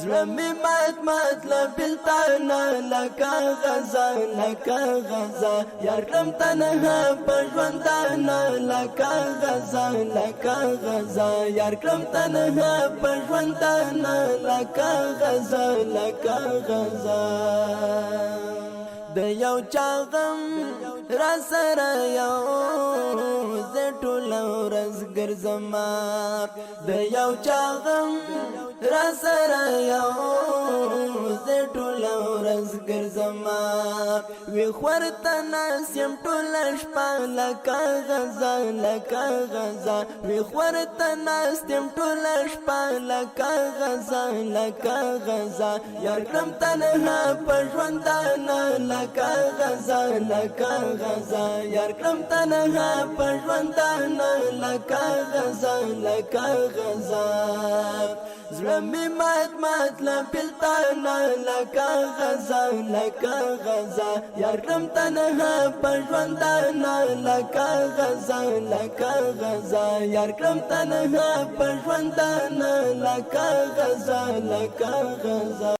زړه مې مات مات له بېلتانه لکه غزه لکه غزه یار کړم تنها په ژوندانه لکه غزه لکه غزه یار کړم تنها په ژوندانه لکه غزه لکه غزه د یو چا غم را سره یو زه ټوله ورځ ګرځمه د یو چا غم را سره یو زه ټوله ورځ ګرځمه ویښ ورته ناست یم ټوله شپه لکه غزه لکه غزه ویښ ورته ناست یم ټوله شپه لکه غزه لکه غزه یار کړم تنها په ژوندانه لکه غزه لکه غزه یار کړم تنها په ژوندانه لکه غزه لکه غزه زړه مې مات مات له بېلتانه لکه غزه لکه غزه یار کړم تنها په ژوندانه لکه غزه لکه غزه یار کړم تنها په ژوندانه لکه غزه لکه غزه